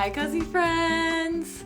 Hi, cozy friends.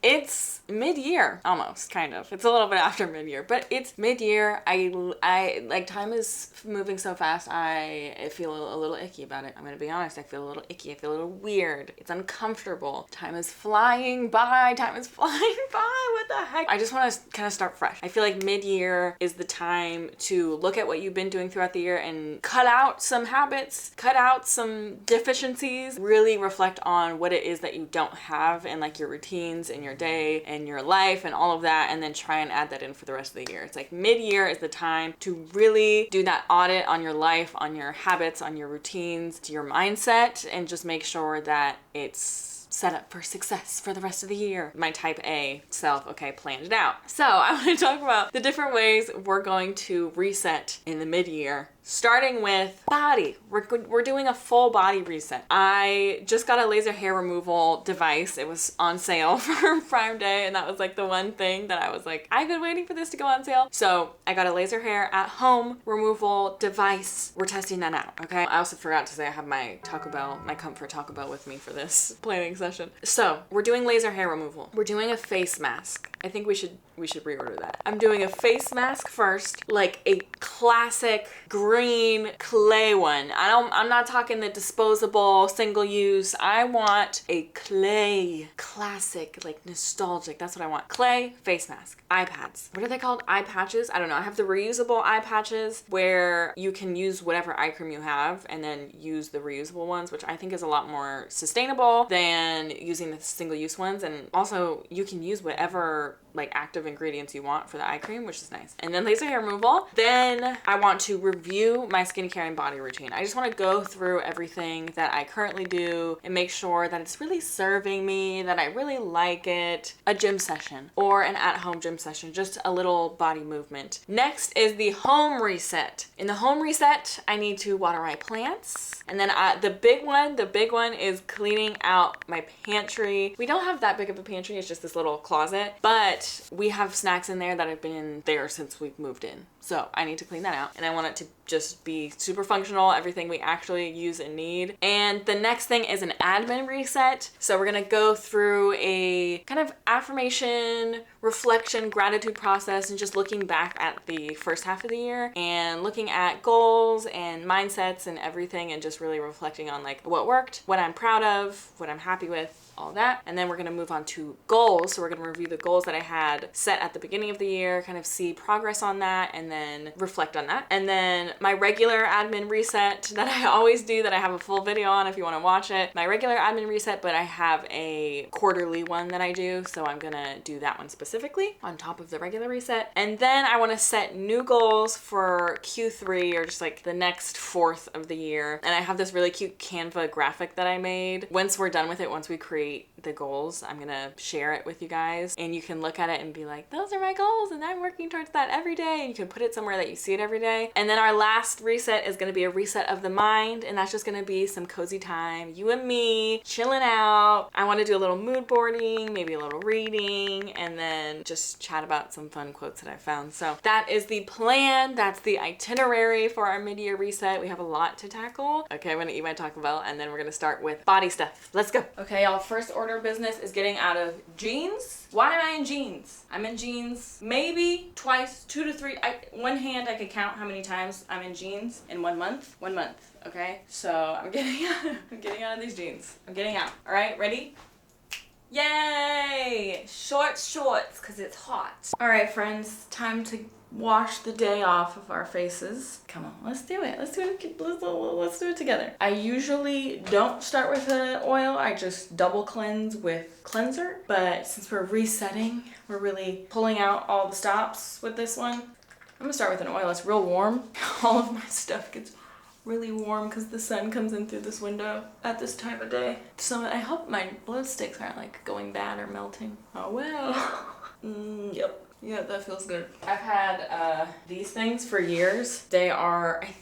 It's mid-year, almost, kind of. It's a little bit after mid-year, but it's mid-year. I like, time is moving so fast. I feel a little icky about it. I'm gonna be honest. I feel a little icky. I feel a little weird. It's uncomfortable. Time is flying by. Time is flying by. What the heck? I just want to kind of start fresh. I feel like mid-year is the time to look at what you've been doing throughout the year and cut out some habits, cut out some deficiencies, really reflect on what it is that you don't have and like your routines and your day and your life and all of that, and then try and add that in for the rest of the year. It's like mid-year is the time to really do that audit on your life, on your habits, on your routines, to your mindset, and just make sure that it's set up for success for the rest of the year. My type A self, okay, planned it out. So I want to talk about the different ways we're going to reset in the mid-year. Starting with body. We're doing a full body reset. I just got a laser hair removal device. It was on sale for Prime Day, and that was like the one thing that I was like, I've been waiting for this to go on sale. So I got a laser hair at home removal device. We're testing that out, okay? I also forgot to say I have my Comfort Taco Bell with me for this planning session. So we're doing laser hair removal. We're doing a face mask. I think we should reorder that. I'm doing a face mask first, like a classic green clay one. I'm not talking the disposable single use. I want a clay, classic, like nostalgic. That's what I want. Clay face mask. Eye pads. What are they called? Eye patches? I don't know. I have the reusable eye patches where you can use whatever eye cream you have and then use the reusable ones, which I think is a lot more sustainable than using the single use ones. And also you can use whatever like active ingredients you want for the eye cream, which is nice. And then laser hair removal. Then I want to review my skincare and body routine. I just want to go through everything that I currently do and make sure that it's really serving me, that I really like it. A gym session or an at-home gym session, just a little body movement. Next is the home reset. In the home reset, I need to water my plants. And then the big one is cleaning out my pantry. We don't have that big of a pantry. It's just this little closet, but we have snacks in there that have been in there since we've moved in. So I need to clean that out, and I want it to just be super functional, everything we actually use and need. And the next thing is an admin reset. So we're gonna go through a kind of affirmation, reflection, gratitude process, and just looking back at the first half of the year and looking at goals and mindsets and everything, and just really reflecting on like what worked, what I'm proud of, what I'm happy with, all that. And then we're gonna move on to goals. So we're gonna review the goals that I had set at the beginning of the year, kind of see progress on that, and then reflect on that. And then my regular admin reset that I always do, that I have a full video on if you want to watch it. My regular admin reset, but I have a quarterly one that I do, so I'm gonna do that one specifically on top of the regular reset. And then I want to set new goals for Q3, or just like the next fourth of the year. And I have this really cute Canva graphic that I made. Once we're done with it, once we create the goals, I'm gonna share it with you guys, and you can look at it and be like, those are my goals and I'm working towards that every day, and you can put it somewhere that you see it every day. And then our last reset is going to be a reset of the mind, and that's just going to be some cozy time, you and me chilling out. I want to do a little mood boarding, maybe a little reading, and then just chat about some fun quotes that I found. So that is the plan. That's the itinerary for our mid-year reset. We have a lot to tackle. Okay, I'm gonna eat my Taco Bell, and then we're gonna start with body stuff. Let's go. Okay, y'all, first order of business is getting out of jeans. Why am I in jeans? I'm in jeans maybe twice, 2 to 3. One hand I could count how many times I'm in jeans in 1 month. 1 month, okay? So I'm getting out of these jeans. I'm getting out. All right, ready? Yay! Shorts, because it's hot. All right, friends, time to wash the day off of our faces. Come on, let's do it. Let's do it together. I usually don't start with an oil. I just double cleanse with cleanser. But since we're resetting, we're really pulling out all the stops with this one. I'm gonna start with an oil. It's real warm. All of my stuff gets really warm because the sun comes in through this window at this time of day. So I hope my blood sticks aren't like going bad or melting. Oh well. Yep. Yeah, that feels good. I've had these things for years. They are, I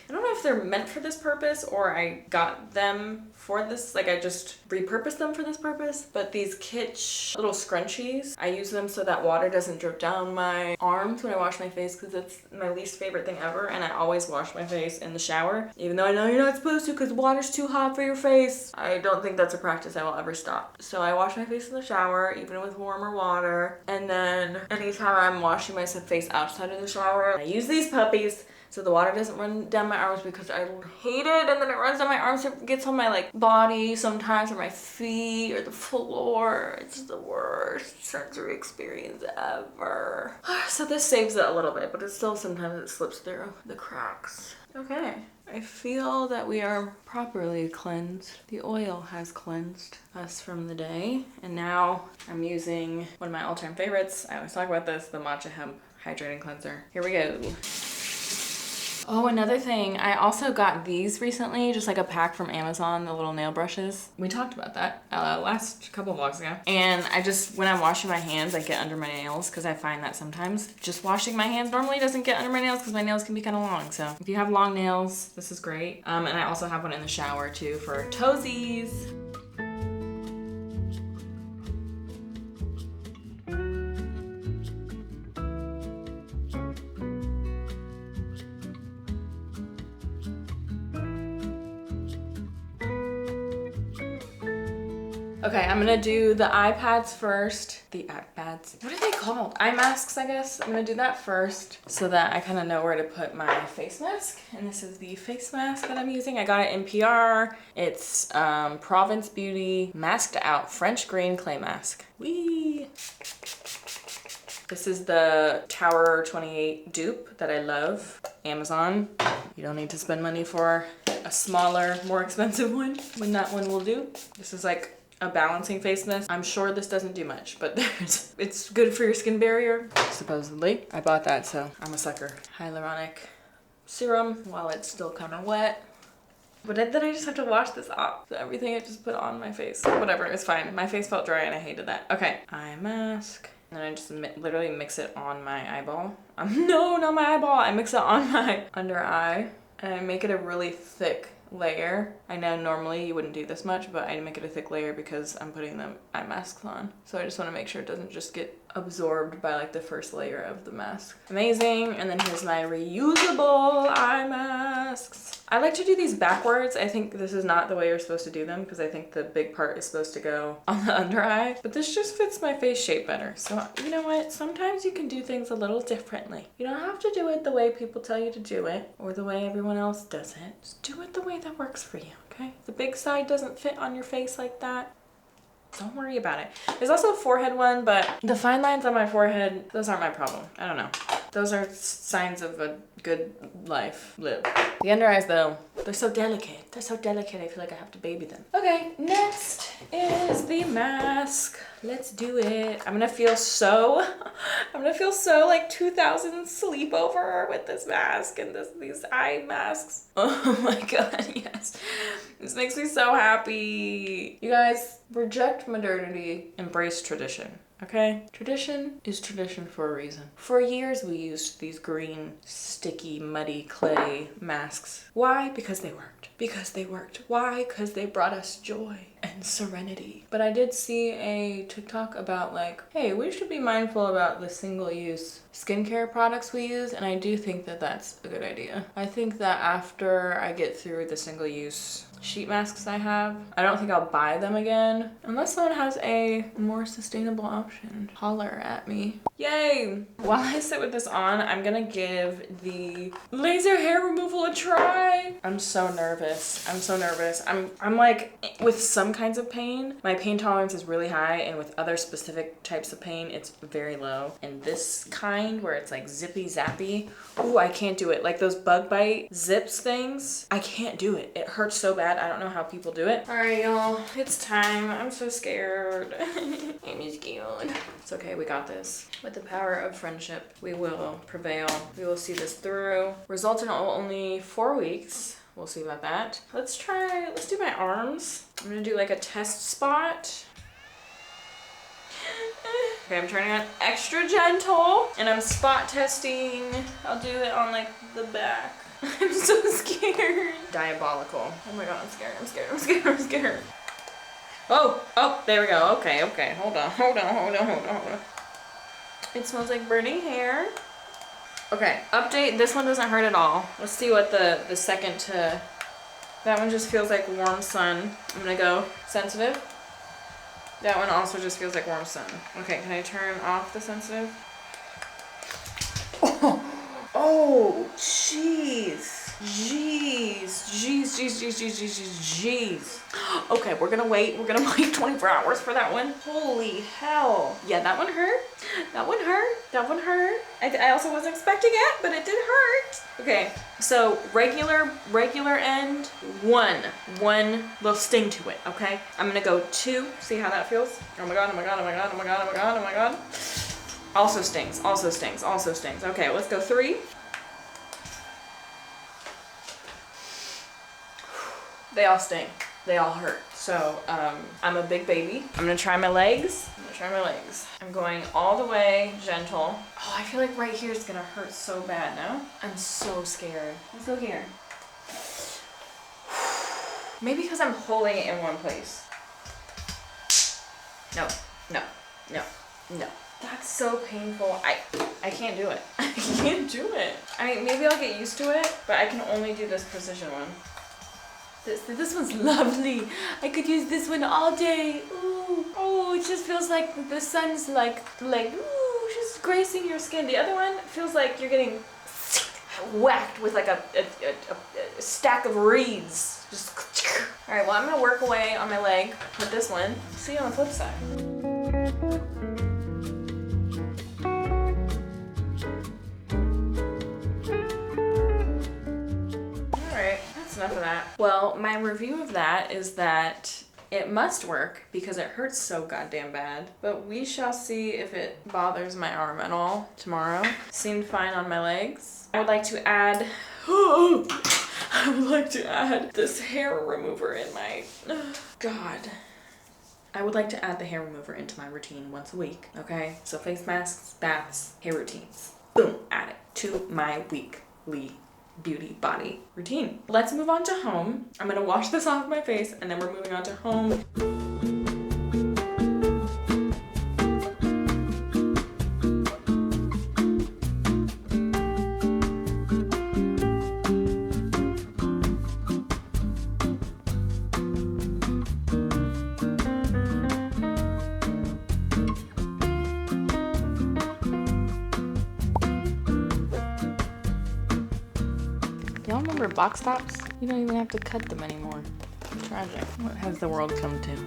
don't know if they're meant for this purpose or I got them for this, like I just repurposed them for this purpose. But these Kitsch little scrunchies, I use them so that water doesn't drip down my arms when I wash my face because it's my least favorite thing ever. And I always wash my face in the shower, even though I know you're not supposed to because water's too hot for your face. I don't think that's a practice I will ever stop. So I wash my face in the shower, even with warmer water. And then anytime I'm washing my face outside of the shower, I use these puppies so the water doesn't run down my arms because I hate it. And then it runs down my arms. It gets on my like body sometimes, or my feet, or the floor. It's the worst sensory experience ever. So this saves it a little bit, but it still sometimes it slips through the cracks. Okay, I feel that we are properly cleansed. The oil has cleansed us from the day. And now I'm using one of my all-time favorites. I always talk about this, the matcha hemp hydrating cleanser. Here we go. Oh, another thing, I also got these recently, just like a pack from Amazon, the little nail brushes. We talked about that last couple vlogs ago. And when I'm washing my hands, I get under my nails because I find that sometimes just washing my hands normally doesn't get under my nails because my nails can be kind of long. So if you have long nails, this is great. And I also have one in the shower too for toesies. Okay, I'm gonna do the eye pads first. The eye pads, what are they called? Eye masks, I guess. I'm gonna do that first so that I kind of know where to put my face mask. And this is the face mask that I'm using. I got it in PR. It's Province Beauty Masked Out French Green Clay Mask. Whee! This is the Tower 28 dupe that I love. Amazon. You don't need to spend money for a smaller, more expensive one when that one will do. This is like a balancing face mask. I'm sure this doesn't do much, but it's good for your skin barrier, supposedly. I bought that, so I'm a sucker. Hyaluronic serum while it's still kind of wet. But then I just have to wash this off. So everything I just put on my face. Whatever, it's fine. My face felt dry and I hated that. Okay, eye mask. And then I just literally mix it on my eyeball. No, not my eyeball. I mix it on my under eye. And I make it a really thick layer. I know normally you wouldn't do this much, but I make it a thick layer because I'm putting the eye masks on. So I just want to make sure it doesn't just get absorbed by like the first layer of the mask. Amazing. And then here's my reusable eye masks. I like to do these backwards. I think this is not the way you're supposed to do them because I think the big part is supposed to go on the under eye, but this just fits my face shape better. So you know what? Sometimes you can do things a little differently. You don't have to do it the way people tell you to do it or the way everyone else does it. Just do it the way that works for you, okay? If the big side doesn't fit on your face like that, don't worry about it. There's also a forehead one, but the fine lines on my forehead, those aren't my problem. I don't know. Those are signs of a good life lived. The under eyes though, they're so delicate. They're so delicate, I feel like I have to baby them. Okay, next is the mask. Let's do it. I'm gonna feel so like 2000 sleepover with this mask and these eye masks. Oh my God, yes. This makes me so happy. You guys, reject modernity, embrace tradition. Okay? Tradition is tradition for a reason. For years we used these green, sticky, muddy clay masks. Why? Because they worked. Because they worked. Why? Because they brought us joy and serenity. But I did see a TikTok about like, hey, we should be mindful about the single-use skincare products we use, and I do think that that's a good idea. I think that after I get through the single-use sheet masks I have, I don't think I'll buy them again unless someone has a more sustainable option. Holler at me. Yay! While I sit with this on, I'm gonna give the laser hair removal a try. I'm so nervous. I'm so nervous. I'm like, with some kinds of pain, my pain tolerance is really high, and with other specific types of pain, it's very low. And this kind where it's like zippy zappy, ooh, I can't do it. Like those bug bite zips things, I can't do it. It hurts so bad. I don't know how people do it. All right, y'all, it's time. I'm so scared. I'm scared. It's okay, we got this. With the power of friendship, we will prevail. We will see this through. Results in only 4 weeks. We'll see about that. Let's do my arms. I'm gonna do like a test spot. Okay, I'm turning on extra gentle and I'm spot testing. I'll do it on like the back. I'm so scared. Diabolical. Oh my god, I'm scared, I'm scared, I'm scared, I'm scared. Oh, there we go. Okay. Hold on. It smells like burning hair. Okay, update. This one doesn't hurt at all. Let's see what the second to... That one just feels like warm sun. I'm gonna go sensitive. That one also just feels like warm sun. Okay, can I turn off the sensitive? Oh, jeez. Jeez. Okay, we're gonna wait 24 hours for that one. Holy hell. Yeah, that one hurt. That one hurt. I also wasn't expecting it, but it did hurt. Okay, so regular end, one little sting to it, okay? I'm gonna go 2, see how that feels? Oh my god. Also stings. Okay, let's go 3. They all sting. They all hurt. So, I'm a big baby. I'm gonna try my legs. I'm going all the way gentle. Oh, I feel like right here is gonna hurt so bad, no? I'm so scared. Let's go here. Maybe because I'm holding it in one place. No. That's so painful. I can't do it. I can't do it. I mean, maybe I'll get used to it, but I can only do this precision one. This one's lovely. I could use this one all day. Ooh. Oh, it just feels like the sun's like ooh, just gracing your skin. The other one feels like you're getting whacked with like a stack of reeds. Just. All right, well, I'm gonna work away on my leg with this one. See you on the flip side. Enough of that. Well, my review of that is that it must work because it hurts so goddamn bad. But we shall see if it bothers my arm at all tomorrow. Seemed fine on my legs. I would like to add this hair remover in my God. I would like to add the hair remover into my routine once a week. Okay? So face masks, baths, hair routines. Boom, add it to my weekly beauty body routine. Let's move on to home. I'm gonna wash this off my face and then we're moving on to home. Y'all remember box tops? You don't even have to cut them anymore. Tragic. What has the world come to?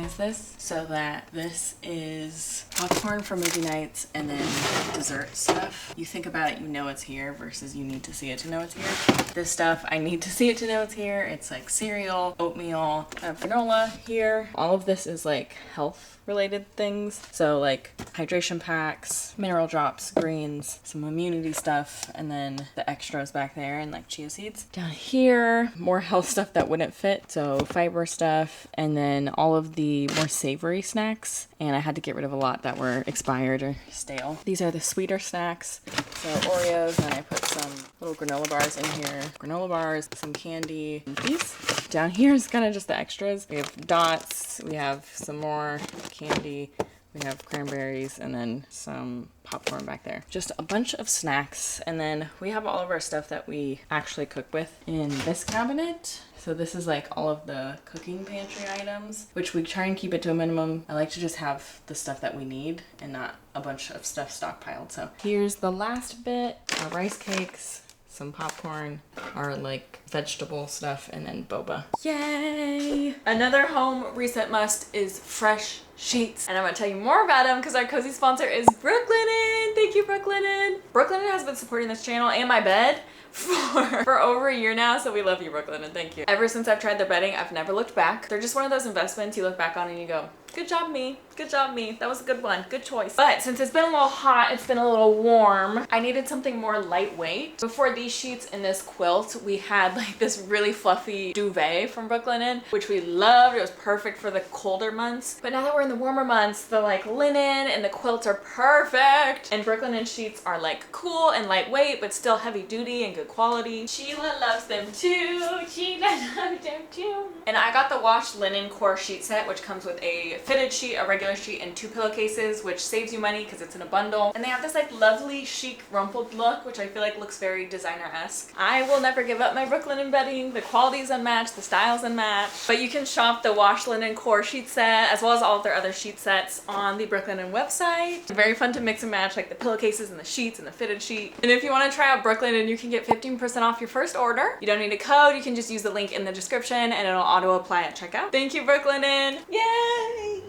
organize this so that this is popcorn for movie nights and then dessert stuff. You think about it, you know it's here versus you need to see it to know it's here. This stuff, I need to see it to know it's here. It's like cereal, oatmeal, granola here. All of this is like health related things. So like hydration packs, mineral drops, greens, some immunity stuff, and then the extras back there and like chia seeds. Down here, more health stuff that wouldn't fit. So fiber stuff, and then all of the more savory snacks. And I had to get rid of a lot that were expired or stale. These are the sweeter snacks. So Oreos, and I put some little granola bars in here. Granola bars, some candy. These down here is kind of just the extras. We have dots, we have some more candy, we have cranberries, and then some popcorn back there. Just a bunch of snacks, and then we have all of our stuff that we actually cook with in this cabinet. So this is like all of the cooking pantry items, which we try and keep it to a minimum. I like to just have the stuff that we need and not a bunch of stuff stockpiled. So here's the last bit, our rice cakes, some popcorn, our like vegetable stuff, and then boba. Yay! Another home reset must is fresh sheets. And I'm gonna tell you more about them because our cozy sponsor is Brooklinen. Thank you, Brooklinen. Brooklinen has been supporting this channel and my bed for over a year now, so we love you, Brooklinen. Thank you. Ever since I've tried their bedding, I've never looked back. They're just one of those investments you look back on and you go, good job, me. Good job, me. That was a good one. Good choice. But since it's been a little hot, it's been a little warm, I needed something more lightweight. Before these sheets and this quilt, we had like this really fluffy duvet from Brooklinen, which we loved. It was perfect for the colder months. But now that we're in the warmer months, the like linen and the quilts are perfect. And Brooklinen sheets are like cool and lightweight, but still heavy duty and good quality. Sheila loves them too. Sheila loves them too. And I got the washed linen core sheet set, which comes with a fitted sheet, a regular sheet, and 2 pillowcases, which saves you money because it's in a bundle. And they have this like lovely chic rumpled look, which I feel like looks very designer-esque. I will never give up my Brooklinen bedding. The quality is unmatched, the style's unmatched. But you can shop the washed linen core sheet set as well as all of their other sheet sets on the Brooklinen website. It's very fun to mix and match like the pillowcases and the sheets and the fitted sheet. And if you want to try out Brooklinen, you can get 15% off your first order. You don't need a code, you can just use the link in the description and it'll auto apply at checkout. Thank you, Brooklinen. Yay!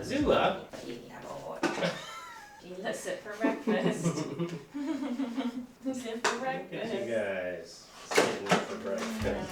Azula. Let's sit for breakfast. Sit for breakfast. Look at you guys sitting for breakfast.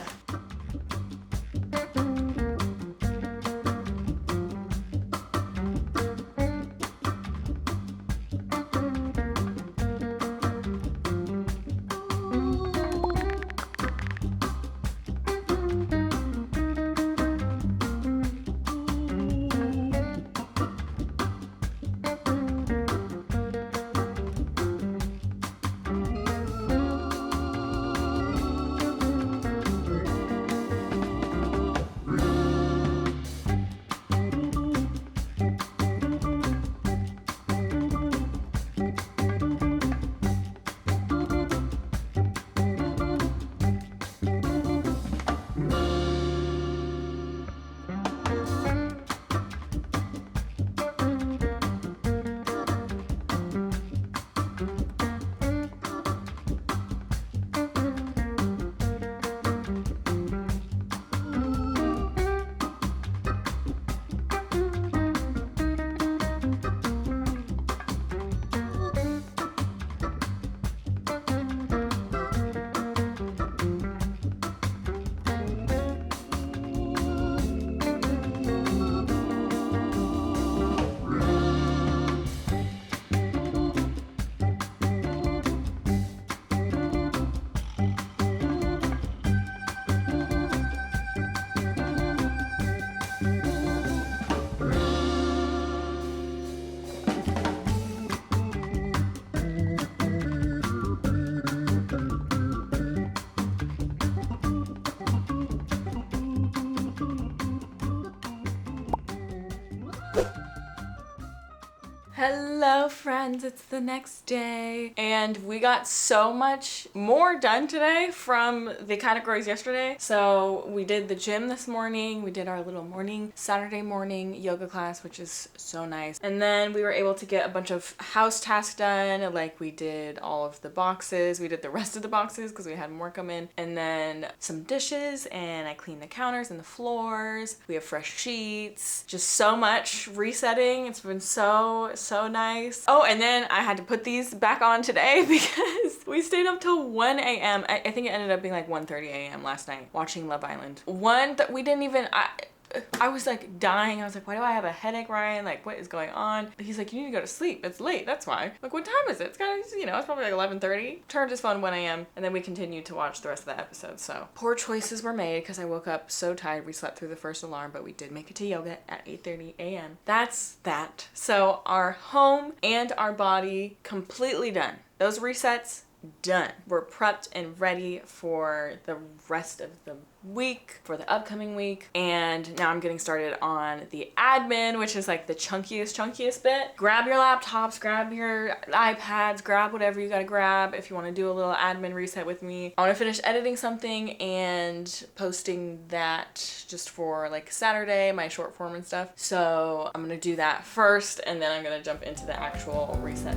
Hello friends, it's the next day and we got so much more done today from the categories yesterday. So we did the gym this morning, we did our little Saturday morning yoga class, which is so nice. And then we were able to get a bunch of house tasks done, like we did all of the boxes, we did the rest of the boxes because we had more come in, and then some dishes, and I cleaned the counters and the floors. We have fresh sheets, just so much resetting. It's been so nice. Oh, and then I had to put these back on today because we stayed up till 1 a.m. I think it ended up being like 1:30 a.m. last night watching Love Island. One that we didn't even, I was like dying. I was like, why do I have a headache, Ryan? Like, what is going on? He's like, you need to go to sleep. It's late. That's why. Like, what time is it? It's kind of, it's probably like 11:30. Turned his phone 1 a.m. and then we continued to watch the rest of the episode. So poor choices were made because I woke up so tired. We slept through the first alarm, but we did make it to yoga at 8:30 a.m. That's that. So our home and our body completely done. Those resets done. We're prepped and ready for the rest of the week, for the upcoming week. And now I'm getting started on the admin, which is like the chunkiest bit. Grab your laptops, grab your iPads, grab whatever you gotta grab if you want to do a little admin reset with me. I want to finish editing something and posting that just for like Saturday, my short form and stuff. So I'm gonna do that first, and then I'm gonna jump into the actual reset.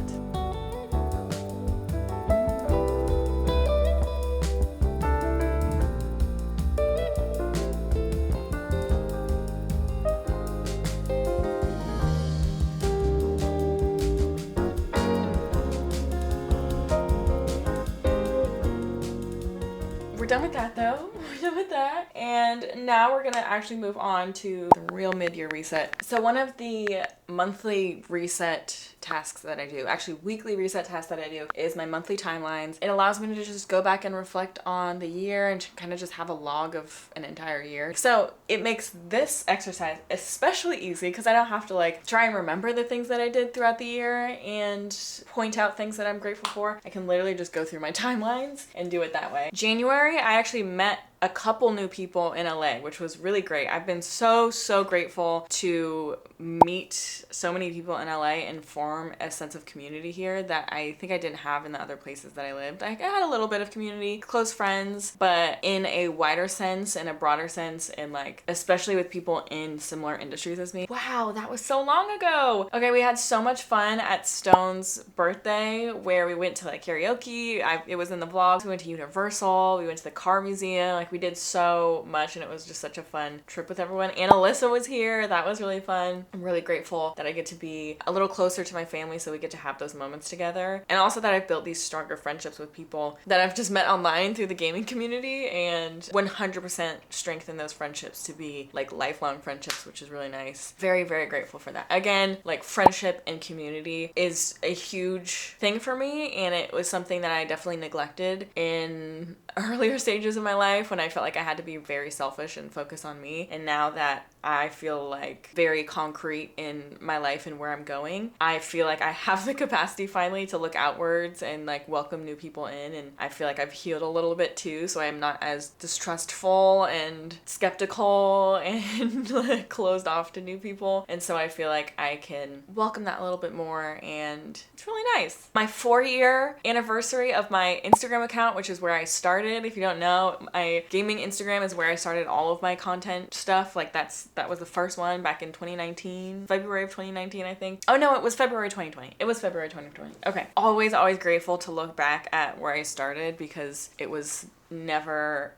We're done with that though. We're done with that. And now we're gonna actually move on to the real mid-year reset. So one of the monthly reset tasks that I do, actually weekly reset tasks that I do, is my monthly timelines. It allows me to just go back and reflect on the year and kind of just have a log of an entire year. So it makes this exercise especially easy because I don't have to like try and remember the things that I did throughout the year and point out things that I'm grateful for. I can literally just go through my timelines and do it that way. January, I actually met a couple new people in LA, which was really great. I've been so grateful to meet so many people in LA and form a sense of community here that I think I didn't have in the other places that I lived. I had a little bit of community, close friends, but in a wider sense, in a broader sense, and like especially with people in similar industries as me. Wow, that was so long ago. Okay, we had so much fun at Stone's birthday where we went to like karaoke. It was in the vlogs. We went to Universal. We went to the car museum. Like we did so much and it was just such a fun trip with everyone. And Alyssa was here. That was really fun. I'm really grateful that I get to be a little closer to my family so we get to have those moments together. And also that I've built these stronger friendships with people that I've just met online through the gaming community and 100% strengthen those friendships to be like lifelong friendships, which is really nice. Very grateful for that. Again, like friendship and community is a huge thing for me, and it was something that I definitely neglected in earlier stages of my life when I felt like I had to be very selfish and focus on me. And now that I feel like very concrete in my life and where I'm going, I feel like I have the capacity finally to look outwards and like welcome new people in. And I feel like I've healed a little bit too, so I'm not as distrustful and skeptical and like closed off to new people. And so I feel like I can welcome that a little bit more, and it's really nice. My 4-year anniversary of my Instagram account, which is where I started. If you don't know, my gaming Instagram is where I started all of my content stuff. Like that was the first one back in 2019, February of 2019, I think. Oh no, it was February 2020. It was February 2020. Okay. Always grateful to look back at where I started because it was never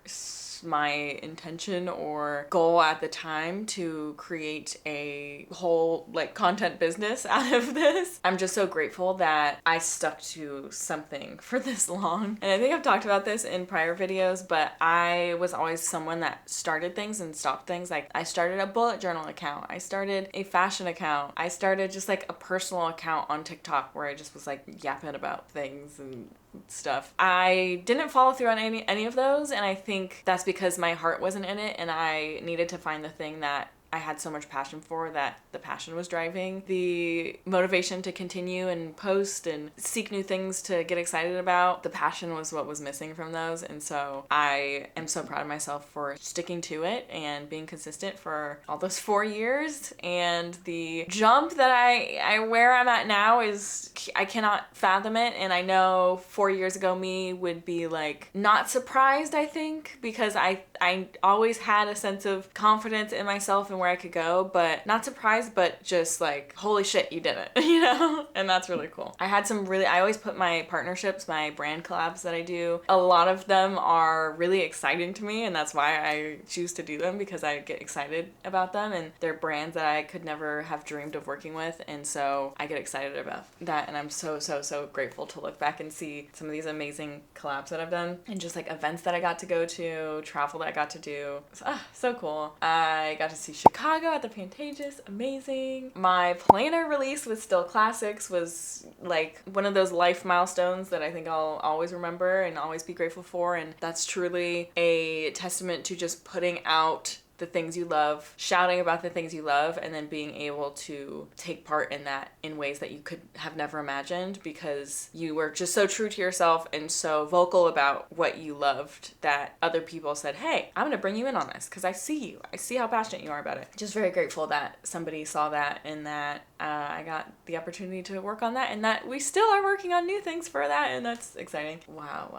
my intention or goal at the time to create a whole like content business out of this. I'm just so grateful that I stuck to something for this long. And I think I've talked about this in prior videos, but I was always someone that started things and stopped things. Like I started a bullet journal account. I started a fashion account. I started just like a personal account on TikTok where I just was like yapping about things and stuff. I didn't follow through on any of those, and I think that's because my heart wasn't in it and I needed to find the thing that I had so much passion for, that the passion was driving the motivation to continue and post and seek new things to get excited about. The passion was what was missing from those. And so I am so proud of myself for sticking to it and being consistent for all those 4 years. And the jump that I where I'm at now is, I cannot fathom it. And I know 4 years ago me would be like not surprised, I think, because I always had a sense of confidence in myself and where I could go, but not surprised, but just like, holy shit, you did it, you know? And that's really cool. I always put my partnerships, my brand collabs that I do, a lot of them are really exciting to me, and that's why I choose to do them, because I get excited about them, and they're brands that I could never have dreamed of working with, and so I get excited about that, and I'm so grateful to look back and see some of these amazing collabs that I've done, and just like events that I got to go to, travel that I got to do. So cool. I got to see Chicago at the Pantages, amazing. My planner release with Still Classics was like one of those life milestones that I think I'll always remember and always be grateful for, and that's truly a testament to just putting out the things you love, shouting about the things you love, and then being able to take part in that in ways that you could have never imagined, because you were just so true to yourself and so vocal about what you loved that other people said, hey, I'm gonna bring you in on this because I see you. I see how passionate you are about it. Just very grateful that somebody saw that, and that I got the opportunity to work on that, and that we still are working on new things for that, and that's exciting. Wow.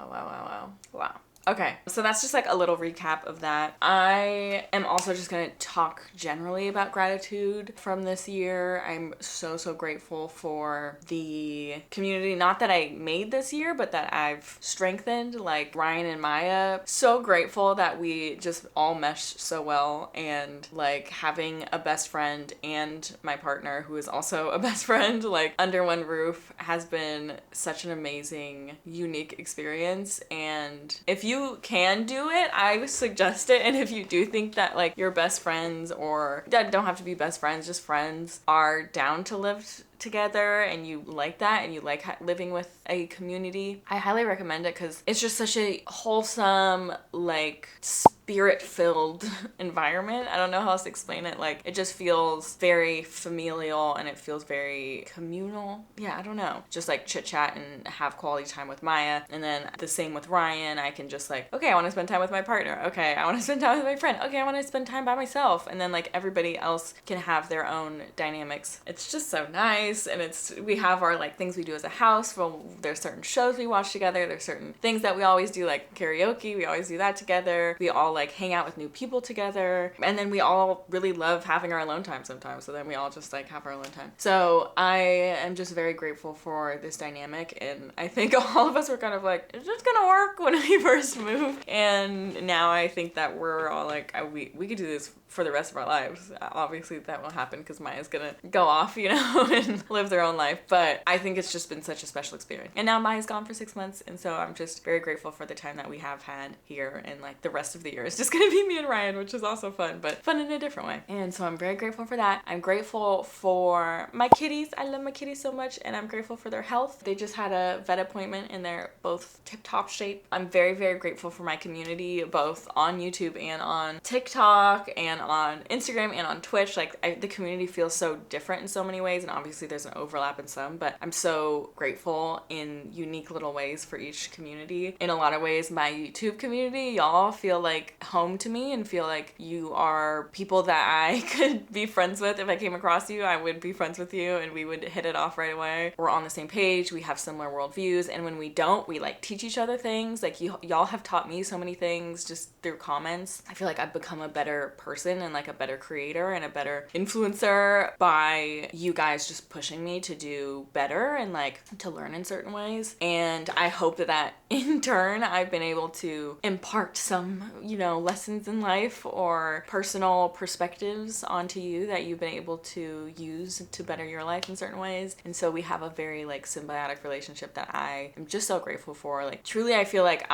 Okay, so that's just like a little recap of that. I am also just gonna talk generally about gratitude from this year. I'm so grateful for the community, not that I made this year, but that I've strengthened, like Ryan and Maya. So grateful that we just all meshed so well, and like having a best friend and my partner, who is also a best friend, like under one roof, has been such an amazing, unique experience. And if you can do it, I would suggest it. And if you do think that like your best friends, or that don't have to be best friends, just friends, are down to live together and you like that and you like living with a community, I highly recommend it, because it's just such a wholesome, like spirit-filled environment. I don't know how else to explain it. Like, it just feels very familial and it feels very communal. Yeah, I don't know. Just like chit chat and have quality time with Maya. And then the same with Ryan. I can just like, okay, I want to spend time with my partner. Okay, I want to spend time with my friend. Okay, I want to spend time by myself. And then like everybody else can have their own dynamics. It's just so nice. And we have our like things we do as a house. Well, there's certain shows we watch together. There's certain things that we always do, like karaoke. We always do that together. We all like hang out with new people together. And then we all really love having our alone time sometimes. So then we all just like have our alone time. So I am just very grateful for this dynamic. And I think all of us were kind of like, it's just gonna work when we first moved. And now I think that we're all like, we could do this for the rest of our lives. Obviously that won't happen because Maya's gonna go off, you know, and live their own life. But I think it's just been such a special experience. And now Maya's gone for 6 months. And so I'm just very grateful for the time that we have had here. And like the rest of the year is just gonna be me and Ryan, which is also fun, but fun in a different way. And so I'm very grateful for that. I'm grateful for my kitties. I love my kitties so much, and I'm grateful for their health. They just had a vet appointment and they're both tip-top shape. I'm very grateful for my community, both on YouTube and on TikTok and on Instagram and on Twitch. Like the community feels so different in so many ways, and obviously there's an overlap in some, but I'm so grateful in unique little ways for each community. In a lot of ways, my YouTube community, y'all feel like home to me and feel like you are people that I could be friends with. If I came across you, I would be friends with you and we would hit it off right away. We're on the same page, we have similar worldviews, and when we don't, we like teach each other things. Like y'all have taught me so many things just through comments. I feel like I've become a better person and like a better creator and a better influencer by you guys just pushing me to do better and like to learn in certain ways. And I hope that in turn I've been able to impart some, you know, lessons in life or personal perspectives onto you that you've been able to use to better your life in certain ways. And so we have a very like symbiotic relationship that I am just so grateful for. Like truly I feel like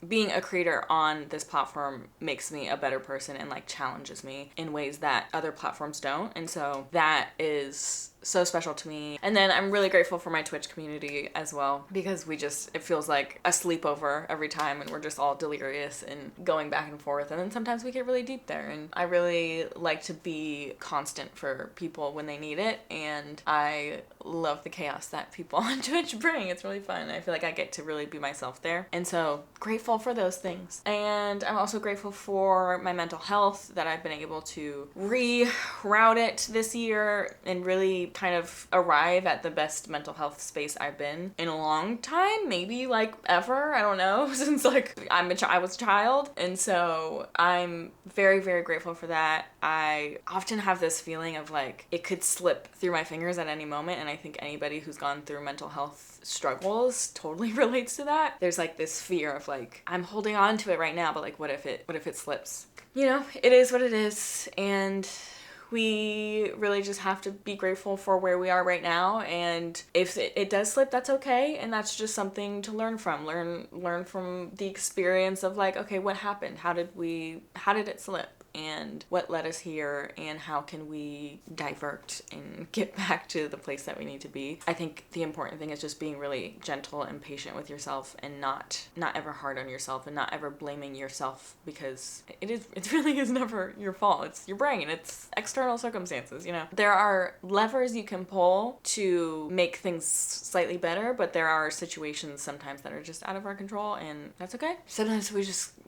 being a creator on this platform makes me a better person and like challenges me in ways that other platforms don't. And so that is so special to me. And then I'm really grateful for my Twitch community as well, because it feels like a sleepover every time and we're just all delirious and going back and forth. And then sometimes we get really deep there. And I really like to be constant for people when they need it. And I love the chaos that people on Twitch bring. It's really fun. I feel like I get to really be myself there. And so grateful for those things. And I'm also grateful for my mental health, that I've been able to reroute it this year and really kind of arrive at the best mental health space I've been in a long time, maybe like ever, I don't know, since like I was a child. And so I'm very, very grateful for that. I often have this feeling of like it could slip through my fingers at any moment, and I think anybody who's gone through mental health struggles totally relates to that. There's like this fear of like, I'm holding on to it right now, but like what if it slips? You know, it is what it is, and we really just have to be grateful for where we are right now. And if it does slip, that's okay. And that's just something to learn from. Learn from the experience of like, okay, what happened? How did it slip? And what led us here, and how can we divert and get back to the place that we need to be. I think the important thing is just being really gentle and patient with yourself, and not ever hard on yourself, and not ever blaming yourself, because it really is never your fault. It's your brain. It's external circumstances, you know. There are levers you can pull to make things slightly better, but there are situations sometimes that are just out of our control, and that's okay. Sometimes we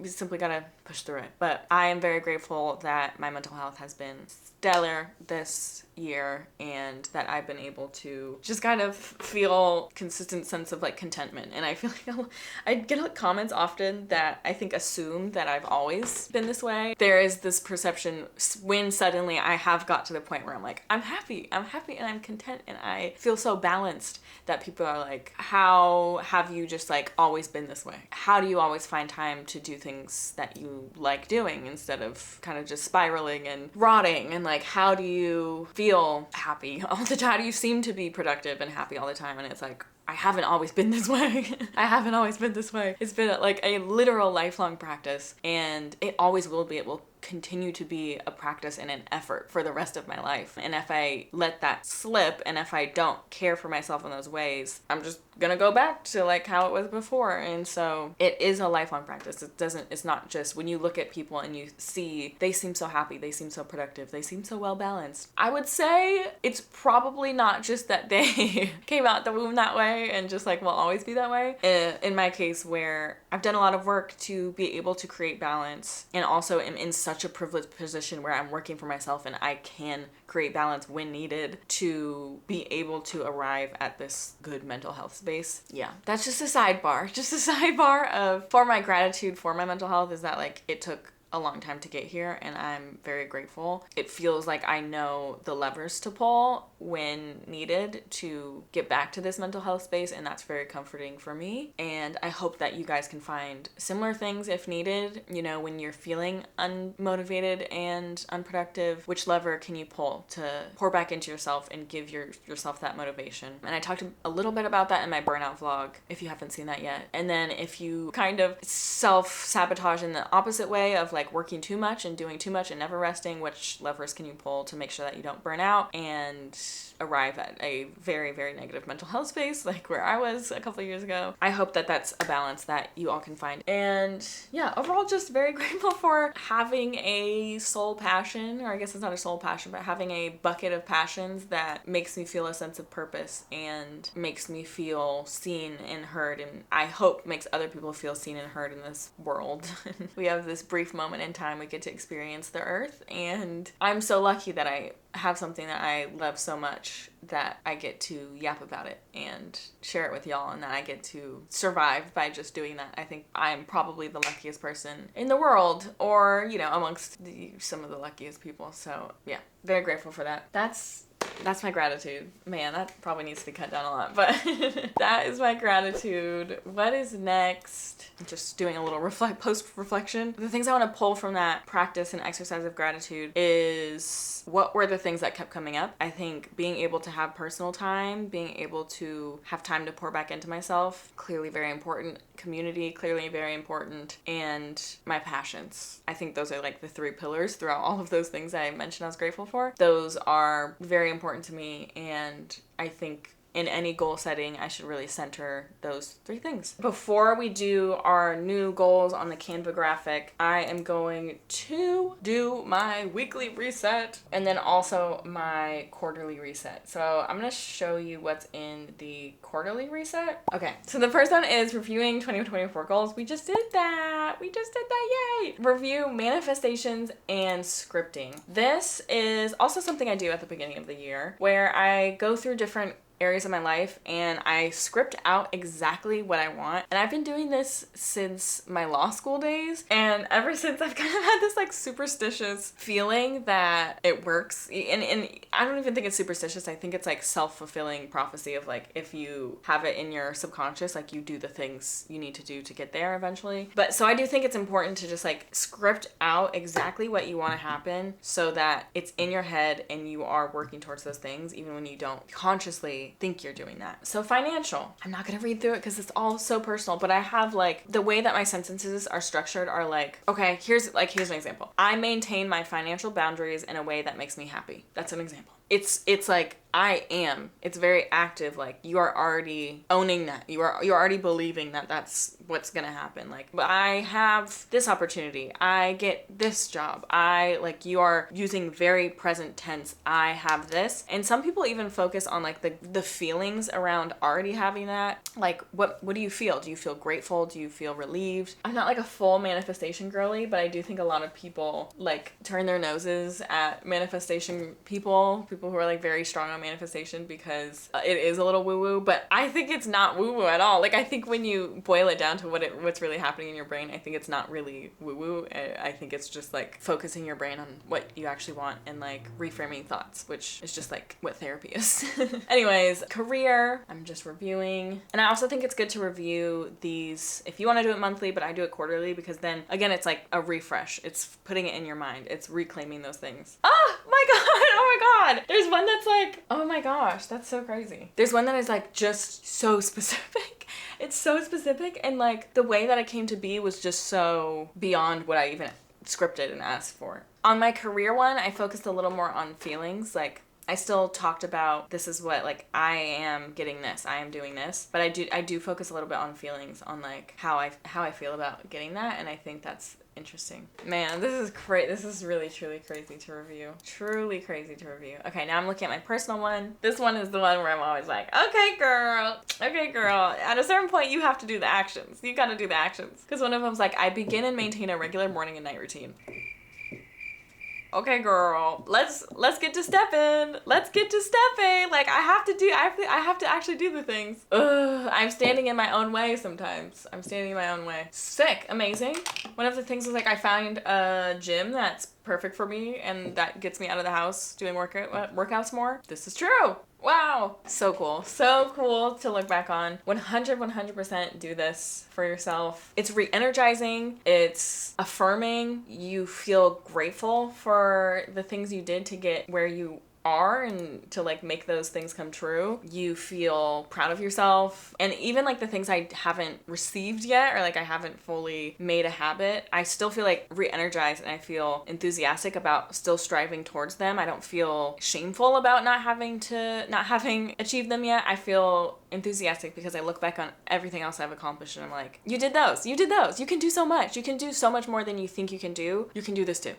simply gotta push through it. But I am very grateful that my mental health has been stellar this year, and that I've been able to just kind of feel consistent sense of like contentment. And I feel like I get like comments often that I think assume that I've always been this way. There is this perception when suddenly I have got to the point where I'm like, I'm happy and I'm content and I feel so balanced, that people are like, how have you just like always been this way? How do you always find time to do things that you like doing instead of kind of just spiraling and rotting? And like, how do you feel happy all the time? How do you seem to be productive and happy all the time? And it's like, I haven't always been this way. I haven't always been this way. It's been like a literal lifelong practice, and it always will be. It will continue to be a practice and an effort for the rest of my life. And if I let that slip, and if I don't care for myself in those ways, I'm just gonna go back to like how it was before. And so it is a lifelong practice. It's not just when you look at people and you see they seem so happy, they seem so productive, they seem so well balanced. I would say it's probably not just that they came out the womb that way and just like will always be that way. In my case, where I've done a lot of work to be able to create balance, and also am in such a privileged position where I'm working for myself and I can create balance when needed to be able to arrive at this good mental health space. Yeah, that's just a sidebar. Just a sidebar of, for my gratitude for my mental health, is that like it took a long time to get here, and I'm very grateful. It feels like I know the levers to pull when needed to get back to this mental health space, and that's very comforting for me. And I hope that you guys can find similar things if needed. You know, when you're feeling unmotivated and unproductive, which lever can you pull to pour back into yourself and give yourself that motivation? And I talked a little bit about that in my burnout vlog, if you haven't seen that yet. And then if you kind of self-sabotage in the opposite way of like working too much and doing too much and never resting, which levers can you pull to make sure that you don't burn out and arrive at a very, very negative mental health space like where I was a couple of years ago? I hope that that's a balance that you all can find. And yeah, overall just very grateful for having a soul passion, or I guess it's not a soul passion, but having a bucket of passions that makes me feel a sense of purpose and makes me feel seen and heard, and I hope makes other people feel seen and heard in this world. We have this brief moment in time we get to experience the earth, and I'm so lucky that I have something that I love so much that I get to yap about it and share it with y'all, and that I get to survive by just doing that. I think I'm probably the luckiest person in the world, or, you know, amongst some of the luckiest people. So yeah, very grateful for that. That's my gratitude. Man, that probably needs to be cut down a lot, but that is my gratitude. What is next? Just doing a little post-reflection. The things I want to pull from that practice and exercise of gratitude is, what were the things that kept coming up? I think being able to have personal time, being able to have time to pour back into myself, clearly very important. Community, clearly very important. And my passions. I think those are like the three pillars throughout all of those things I mentioned I was grateful for. Those are very important to me, and I think in any goal setting, I should really center those 3 things. Before we do our new goals on the Canva graphic, I am going to do my weekly reset and then also my quarterly reset. So I'm going to show you what's in the quarterly reset. Okay, so the first one is reviewing 2024 goals. We just did that. Yay! Review manifestations and scripting. This is also something I do at the beginning of the year where I go through different areas of my life and I script out exactly what I want. And I've been doing this since my law school days, and ever since I've kind of had this like superstitious feeling that it works. And I don't even think it's superstitious. I think it's like self-fulfilling prophecy of like, if you have it in your subconscious, like you do the things you need to do to get there eventually. But so I do think it's important to just like script out exactly what you want to happen so that it's in your head and you are working towards those things even when you don't consciously think you're doing that. So financial, I'm not going to read through it because it's all so personal, but I have like the way that my sentences are structured are like, okay, here's an example. I maintain my financial boundaries in a way that makes me happy. That's an example. It's like it's very active. Like you are already owning that. You're already believing that that's what's going to happen. Like, but I have this opportunity. I get this job. You are using very present tense. I have this. And some people even focus on like the feelings around already having that. Like what do you feel? Do you feel grateful? Do you feel relieved? I'm not like a full manifestation girly, but I do think a lot of people like turn their noses at manifestation people who are like very strong on manifestation because it is a little woo-woo, but I think it's not woo-woo at all. Like I think when you boil it down to what's really happening in your brain, I think it's not really woo-woo. I think it's just like focusing your brain on what you actually want and like reframing thoughts, which is just like what therapy is. Anyways, career, I'm just reviewing. And I also think it's good to review these if you want to do it monthly, but I do it quarterly because then again, it's like a refresh. It's putting it in your mind. It's reclaiming those things. Oh my God. Oh my God. There's one that's like, oh my gosh, that's so crazy. There's one that is like just so specific. It's so specific. And like the way that it came to be was just so beyond what I even scripted and asked for. On my career one, I focused a little more on feelings. Like I still talked about this is what like I am getting this, I am doing this, but I do focus a little bit on feelings, on like how I feel about getting that, and I think that's interesting. Man, this is great. This is really truly crazy to review. Truly crazy to review. Okay, now I'm looking at my personal one. This one is the one where I'm always like, okay girl. At a certain point you have to do the actions. You gotta do the actions. Because one of them's like, I begin and maintain a regular morning and night routine. Okay, girl, let's get to stepping. Like I have to actually do the things. I'm standing in my own way sometimes. Sick, amazing. One of the things was like I found a gym that's perfect for me and that gets me out of the house doing workouts more. This is true. Wow. So cool to look back on. 100% do this for yourself. It's re-energizing. It's affirming. You feel grateful for the things you did to get where you are and to like make those things come true. You feel proud of yourself, and even like the things I haven't received yet or like I haven't fully made a habit, I still feel like re-energized and I feel enthusiastic about still striving towards them. I don't feel shameful about not having achieved them yet. I feel enthusiastic because I look back on everything else I've accomplished and I'm like, you did those, you can do so much, you can do so much more than you think you can do. You can do this too.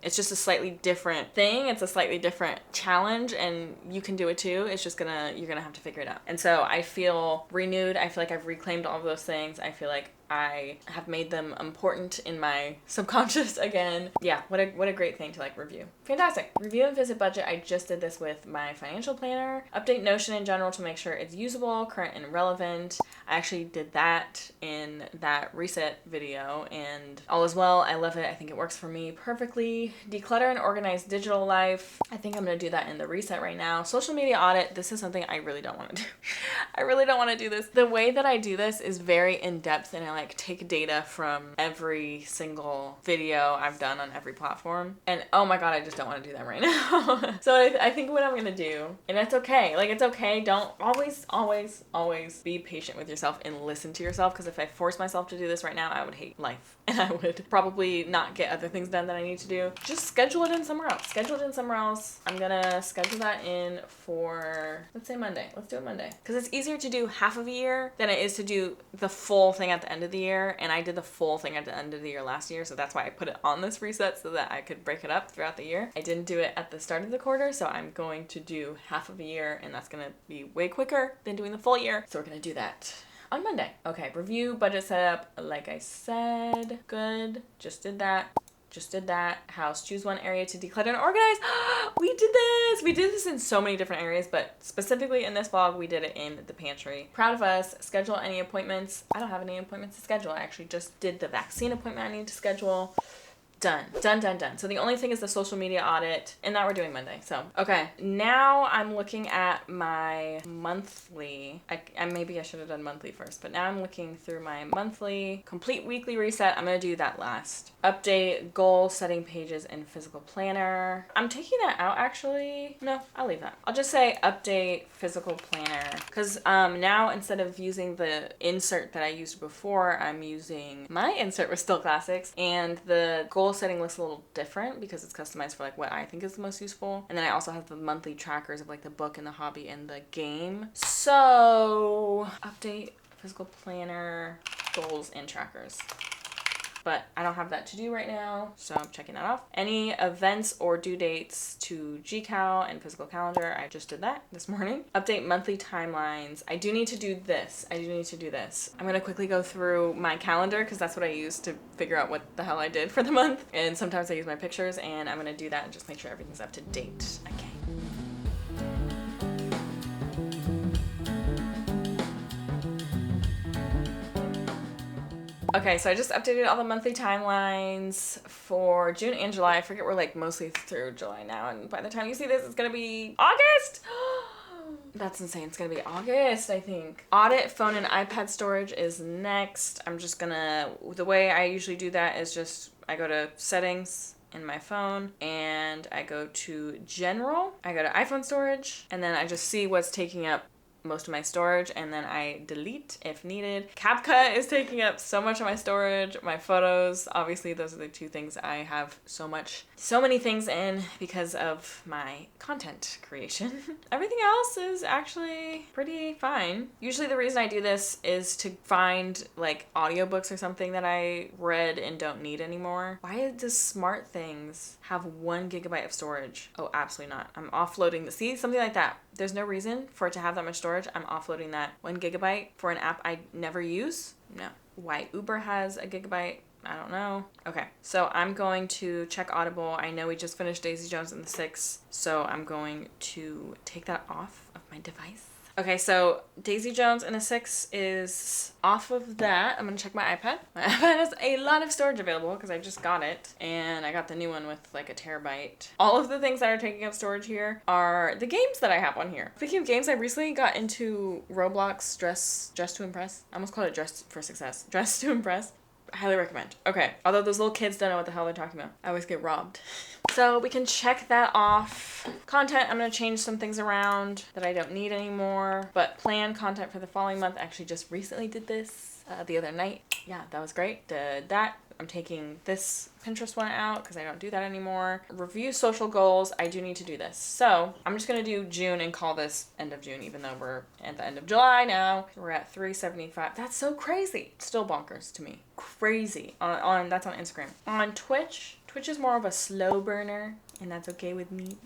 It's just a slightly different thing. It's a slightly different challenge and you can do it too. It's just you're gonna have to figure it out. And so I feel renewed. I feel like I've reclaimed all of those things. I feel like I have made them important in my subconscious again. Yeah, what a great thing to like review. Fantastic. Review and visit budget. I just did this with my financial planner. Update Notion in general to make sure it's usable, current, and relevant. I actually did that in that reset video and all is well. I love it. I think it works for me perfectly. Declutter and organize digital life. I think I'm going to do that in the reset right now. Social media audit. This is something I really don't want to do. I really don't want to do this. The way that I do this is very in-depth and I like take data from every single video I've done on every platform. And oh my God, I just don't want to do that right now. So I think what I'm going to do, and it's okay. Like, it's okay. Don't always be patient with yourself and listen to yourself. Because if I force myself to do this right now, I would hate life. And I would probably not get other things done that I need to do. Just schedule it in somewhere else. Schedule it in somewhere else. I'm going to schedule that in for, let's say Monday. Let's do it Monday. Because it's easier to do half of a year than it is to do the full thing at the end of the year. And I did the full thing at the end of the year last year. So that's why I put it on this reset so that I could break it up throughout the year. I didn't do it at the start of the quarter. So I'm going to do half of a year, and that's going to be way quicker than doing the full year. So we're going to do that on Monday. Okay, review, budget setup, like I said, good. Just did that. House, choose one area to declutter and organize. We did this in so many different areas, but specifically in this vlog, we did it in the pantry. Proud of us. Schedule any appointments. I don't have any appointments to schedule. I actually just did the vaccine appointment I need to schedule. Done. So the only thing is the social media audit, and that we're doing Monday. So, okay. Now I'm looking at my monthly. Maybe I should have done monthly first, but now I'm looking through my monthly complete weekly reset. I'm going to do that last. Update goal setting pages in physical planner. I'm taking that out actually. No, I'll leave that. I'll just say update physical planner, because now instead of using the insert that I used before, I'm using my insert with Still Classics, and the goal setting looks a little different because it's customized for like what I think is the most useful. And then I also have the monthly trackers of like the book and the hobby and the game. So update physical planner goals and trackers. But I don't have that to do right now, so I'm checking that off. Any events or due dates to GCal and physical calendar. I just did that this morning. Update monthly timelines. I do need to do this. I'm gonna quickly go through my calendar because that's what I use to figure out what the hell I did for the month. And sometimes I use my pictures, and I'm gonna do that and just make sure everything's up to date. Okay. Okay, so I just updated all the monthly timelines for June and July. I forget we're like mostly through July now, and by the time you see this, it's gonna be August! That's insane. It's gonna be August, I think. Audit phone and iPad storage is next. I'm just gonna, the way I usually do that is just, I go to settings in my phone, and I go to general, I go to iPhone storage, and then I just see what's taking up most of my storage, and then I delete if needed. CapCut is taking up so much of my storage. My photos, obviously those are the two things I have so many things in because of my content creation. Everything else is actually pretty fine. Usually the reason I do this is to find like audiobooks or something that I read and don't need anymore. Why does SmartThings have 1 GB of storage? Oh, absolutely not. I'm offloading see, something like that. There's no reason for it to have that much storage. I'm offloading that 1 GB for an app I never use. No. Why Uber has a gigabyte? I don't know. Okay, so I'm going to check Audible. I know we just finished Daisy Jones and the Six, so I'm going to take that off of my device. Okay, so Daisy Jones and the Six is off of that. I'm gonna check my iPad. My iPad has a lot of storage available because I just got it, and I got the new one with like a terabyte. All of the things that are taking up storage here are the games that I have on here. Speaking of games, I recently got into Roblox Dress to Impress. I almost called it Dress for Success. Dress to Impress. Highly recommend. Okay, although those little kids don't know what the hell they're talking about. I always get robbed. So we can check that off. Content, I'm going to change some things around that I don't need anymore. But plan content for the following month. Actually just recently did this the other night. Yeah, that was great. Did that. I'm taking this Pinterest one out because I don't do that anymore. Review social goals. I do need to do this. So I'm just going to do June and call this end of June, even though we're at the end of July now. We're at 375. That's so crazy. Still bonkers to me. Crazy. That's on Instagram. On Twitch is more of a slow burner, and that's okay with me.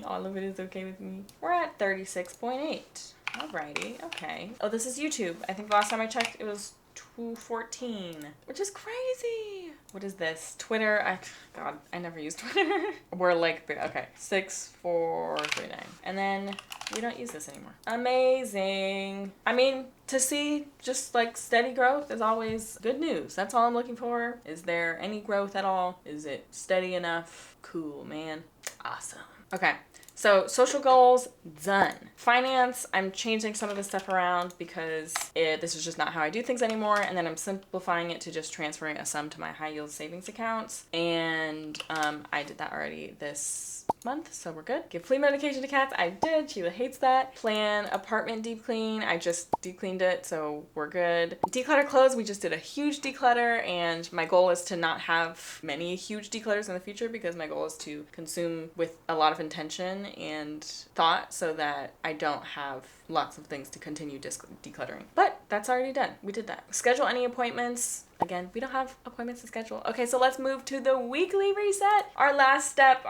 All of it is okay with me. We're at 36.8. Alrighty. Okay. Oh, this is YouTube. I think the last time I checked, it was 214, which is crazy. What is this? Twitter. God, I never use Twitter. We're like, okay, 6439. And then we don't use this anymore. Amazing. I mean, to see just like steady growth is always good news. That's all I'm looking for. Is there any growth at all? Is it steady enough? Cool, man. Awesome. Okay. So social goals, done. Finance, I'm changing some of the stuff around because this is just not how I do things anymore. And then I'm simplifying it to just transferring a sum to my high yield savings accounts. And I did that already this month, so we're good. Give flea medication to cats, I did. Sheila hates that. Plan apartment deep clean, I just deep cleaned it, so we're good. Declutter clothes, we just did a huge declutter, and my goal is to not have many huge declutters in the future because my goal is to consume with a lot of intention and thought so that I don't have lots of things to continue decluttering. But that's already done. We did that. Schedule any appointments. Again, we don't have appointments to schedule. Okay, so let's move to the weekly reset. Our last step.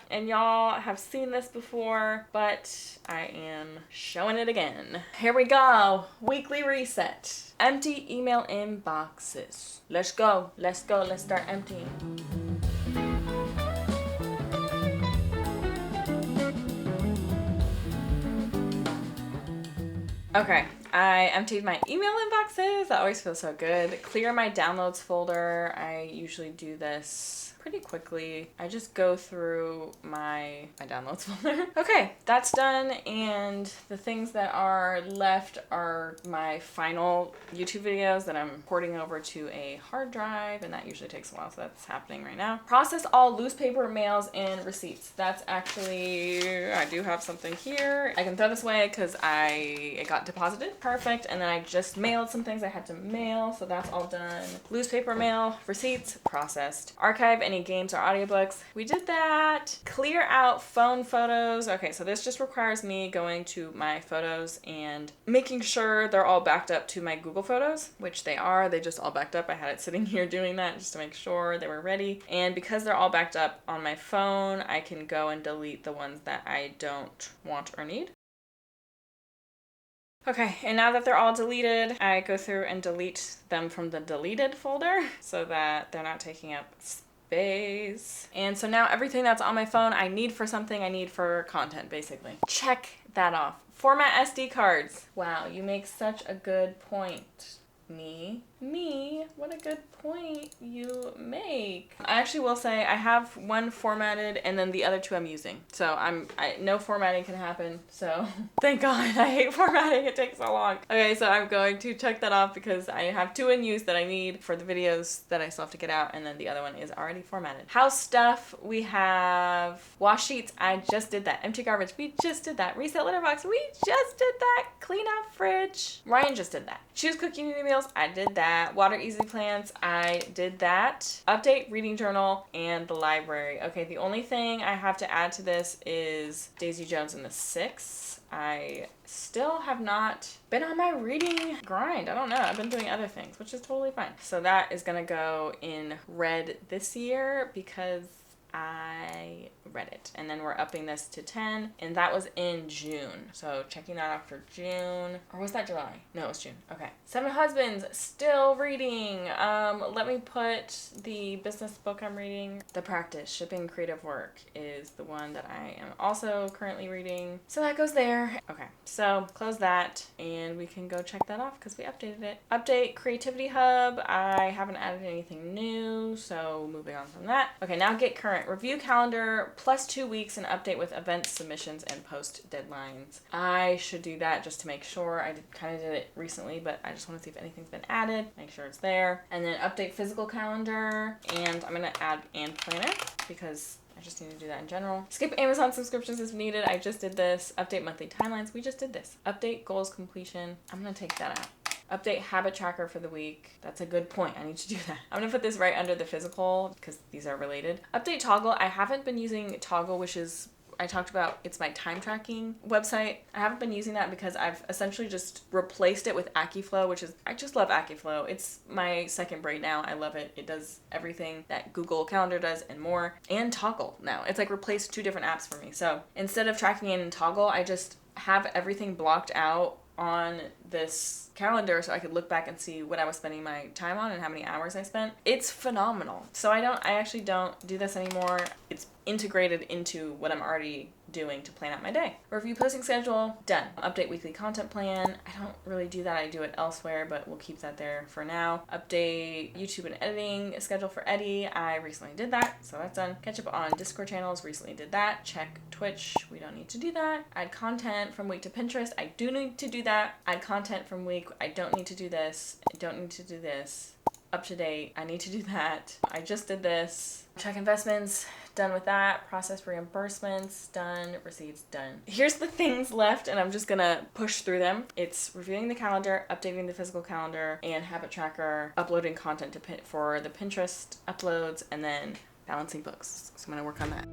And y'all have seen this before, but I am showing it again. Here we go. Weekly reset. Empty email inboxes. Let's go. Let's start emptying. Okay, I emptied my email inboxes. That always feels so good. Clear my downloads folder. I usually do this pretty quickly. I just go through my downloads folder. Okay, that's done, and the things that are left are my final YouTube videos that I'm porting over to a hard drive, and that usually takes a while, so that's happening right now. Process all loose paper mails and receipts. That's actually, I do have something here. I can throw this away because it got deposited. Perfect. And then I just mailed some things I had to mail, so that's all done. Loose paper mail, receipts, processed. Archive any games or audiobooks. We did that. Clear out phone photos. Okay, so this just requires me going to my photos and making sure they're all backed up to my Google Photos, which they are. They just all backed up. I had it sitting here doing that just to make sure they were ready. And because they're all backed up on my phone, I can go and delete the ones that I don't want or need. Okay, and now that they're all deleted, I go through and delete them from the deleted folder so that they're not taking up space. And so now everything that's on my phone, I need for something, I need for content, basically. Check that off. Format SD cards. Wow, you make such a good point. Me, what a good point you make. I actually will say I have one formatted and then the other two I'm using. So no formatting can happen. So thank God. I hate formatting. It takes so long. Okay, so I'm going to check that off because I have two in use that I need for the videos that I still have to get out, and then the other one is already formatted. House stuff, we have wash sheets. I just did that. Empty garbage, we just did that. Reset litter box, we just did that. Clean out fridge, Ryan just did that. Choose cooking new meals, I did that. Water easy plants, I did that. Update reading journal and the library. Okay, the only thing I have to add to this is Daisy Jones and the Six. I still have not been on my reading grind. I don't know. I've been doing other things, which is totally fine. So that is gonna go in red this year because I read it. And then we're upping this to 10, and that was in June. So checking that out for June. Or was that July? No, it was June. Okay. Seven Husbands, still reading. Let me put the business book I'm reading. The Practice, Shipping Creative Work is the one that I am also currently reading. So that goes there. Okay, so close that, and we can go check that off because we updated it. Update Creativity Hub. I haven't added anything new, so moving on from that. Okay, now get current. Review calendar plus 2 weeks and update with event submissions and post deadlines. I should do that just to make sure. I kind of did it recently, but I just want to see if anything's been added, make sure it's there. And then update physical calendar, and I'm going to add and planner because I just need to do that in general. Skip Amazon subscriptions if needed. I just did this. Update monthly timelines. We just did this. Update goals completion. I'm going to take that out. Update habit tracker for the week. That's a good point. I need to do that. I'm gonna put this right under the physical because these are related. Update Toggle. I haven't been using Toggle, which is, I talked about, it's my time tracking website. I haven't been using that because I've essentially just replaced it with AccuFlow, which is, I just love AccuFlow. It's my second brain now. I love it. It does everything that Google Calendar does and more. And Toggle now. It's like replaced two different apps for me. So instead of tracking it in Toggle, I just have everything blocked out on this calendar so I could look back and see what I was spending my time on and how many hours I spent. It's phenomenal. So I actually don't do this anymore. It's integrated into what I'm already doing to plan out my day. Review posting schedule, done. Update weekly content plan. I don't really do that. I do it elsewhere, but we'll keep that there for now. Update YouTube and editing schedule for Eddie. I recently did that, so that's done. Catch up on Discord channels. Recently did that. Check Twitch. We don't need to do that. Add content from week to Pinterest. I do need to do that. Add content from week. I don't need to do this. I don't need to do this. Up to date. I need to do that. I just did this. Check investments. Done with that. Process reimbursements. Done. Receipts. Done. Here's the things left, and I'm just gonna push through them. It's reviewing the calendar, updating the physical calendar, and habit tracker, uploading content for the Pinterest uploads, and then balancing books. So I'm gonna work on that.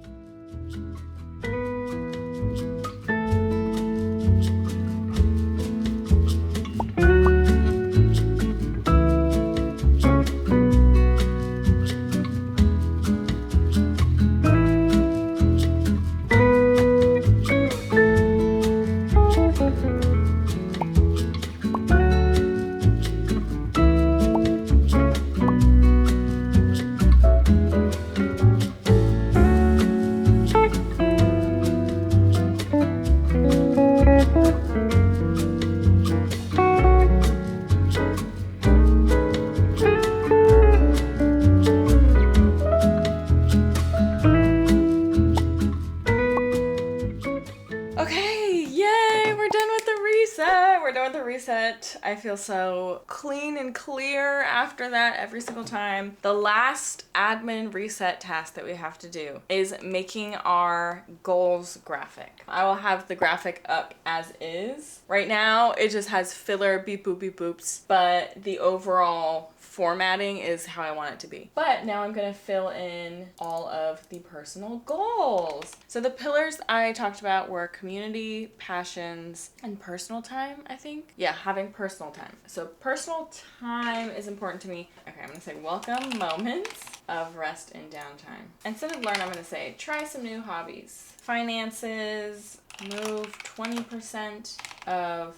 I feel so clean and clear after that every single time. The last admin reset task that we have to do is making our goals graphic. I will have the graphic up as is. Right now, it just has filler beep boop beep boops, but the overall formatting is how I want it to be. But now I'm gonna fill in all of the personal goals. So the pillars I talked about were community, passions, and personal time, I think. Yeah, having personal time. So personal time is important to me. Okay, I'm gonna say welcome moments of rest and downtime. Instead of learn, I'm gonna say try some new hobbies. Finances, move 20% of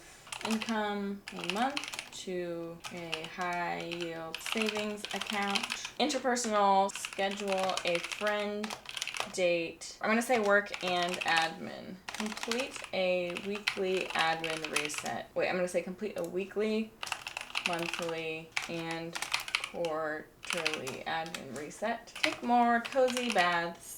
income a month to a high yield savings account. Interpersonal, schedule a friend date. I'm gonna say work and admin. Complete a weekly admin reset. Wait, I'm gonna say complete a weekly, monthly, and quarterly admin reset. Take more cozy baths.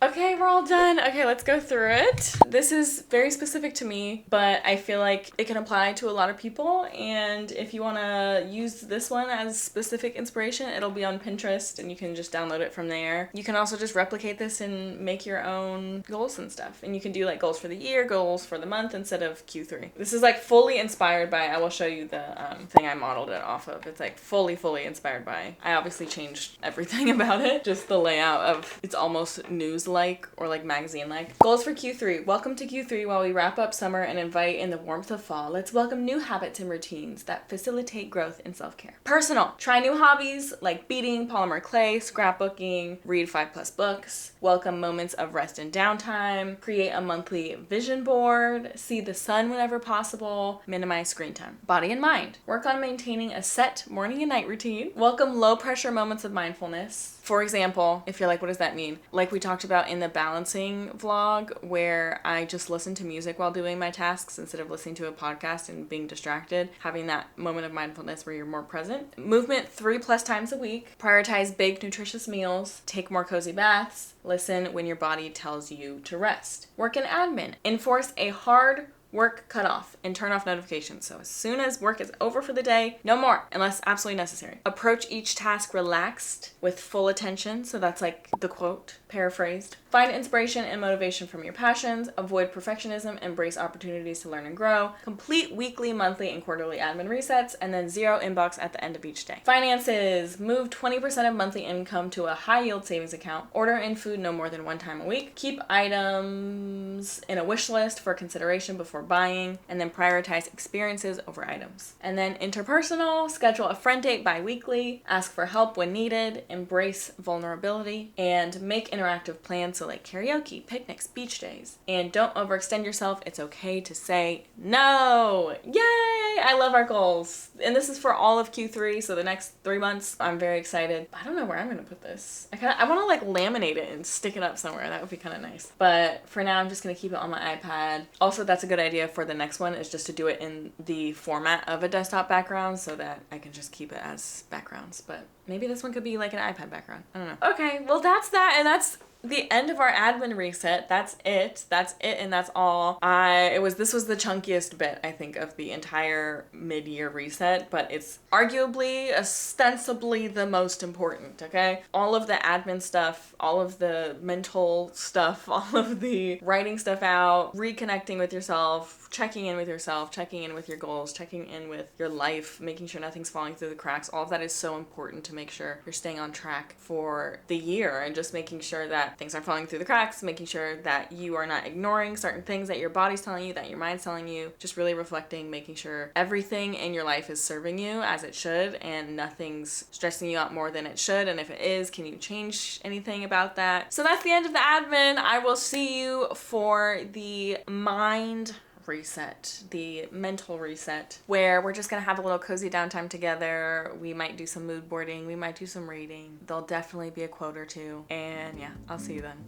Okay, we're all done. Okay, let's go through it. This is very specific to me, but I feel like it can apply to a lot of people. And if you want to use this one as specific inspiration, it'll be on Pinterest and you can just download it from there. You can also just replicate this and make your own goals and stuff. And you can do like goals for the year, goals for the month instead of Q3. This is like fully inspired by, I will show you the thing I modeled it off of. It's like fully inspired by. I obviously changed everything about it. Just the layout of, it's almost news-like or like magazine-like. Goals for Q3. Welcome to Q3 while we wrap up summer and invite in the warmth of fall. Let's welcome new habits and routines that facilitate growth and self-care. Personal. Try new hobbies like beading, polymer clay, scrapbooking, read 5+ books. Welcome moments of rest and downtime. Create a monthly vision board. See the sun whenever possible. Minimize screen time. Body and mind. Work on maintaining a set morning and night routine. Welcome low pressure moments of mindfulness. For example, if you're like, what does that mean? Like we talked about in the balancing vlog where I just listen to music while doing my tasks instead of listening to a podcast and being distracted, having that moment of mindfulness where you're more present. Movement 3+ times a week. Prioritize big nutritious meals. Take more cozy baths. Listen when your body tells you to rest. Work in admin. Enforce a hard work cutoff and turn off notifications. So as soon as work is over for the day, no more unless absolutely necessary. Approach each task relaxed with full attention. So that's like the quote, paraphrased. Find inspiration and motivation from your passions. Avoid perfectionism. Embrace opportunities to learn and grow. Complete weekly, monthly, and quarterly admin resets. And then 0 inbox at the end of each day. Finances. Move 20% of monthly income to a high yield savings account. Order in food no more than 1 time a week. Keep items in a wish list for consideration before before buying, and then prioritize experiences over items. And then interpersonal, schedule a friend date bi-weekly, ask for help when needed, embrace vulnerability, and make interactive plans, so like karaoke, picnics, beach days. And don't overextend yourself. It's okay to say no. Yay! I love our goals. And this is for all of Q3, so the next 3 months. I'm very excited. I don't know where I'm gonna put this. I want to like laminate it and stick it up somewhere. That would be kind of nice. But for now, I'm just gonna keep it on my iPad. Also, that's a good idea for the next one, is just to do it in the format of a desktop background so that I can just keep it as backgrounds. But maybe this one could be like an iPad background. I don't know. Okay, well that's that, and that's the end of our admin reset. That's it, and that's all. This was the chunkiest bit, I think, of the entire mid-year reset, but it's arguably, ostensibly the most important, okay? All of the admin stuff, all of the mental stuff, all of the writing stuff out, reconnecting with yourself, checking in with yourself, checking in with your goals, checking in with your life, making sure nothing's falling through the cracks. All of that is so important to make sure you're staying on track for the year, and just making sure that things aren't falling through the cracks, making sure that you are not ignoring certain things that your body's telling you, that your mind's telling you, just really reflecting, making sure everything in your life is serving you as it should and nothing's stressing you out more than it should. And if it is, can you change anything about that? So that's the end of the admin. I will see you for the mind reset, the mental reset, where we're just gonna have a little cozy downtime together. We might do some mood boarding, we might do some reading. There'll definitely be a quote or two, and yeah, I'll see you then.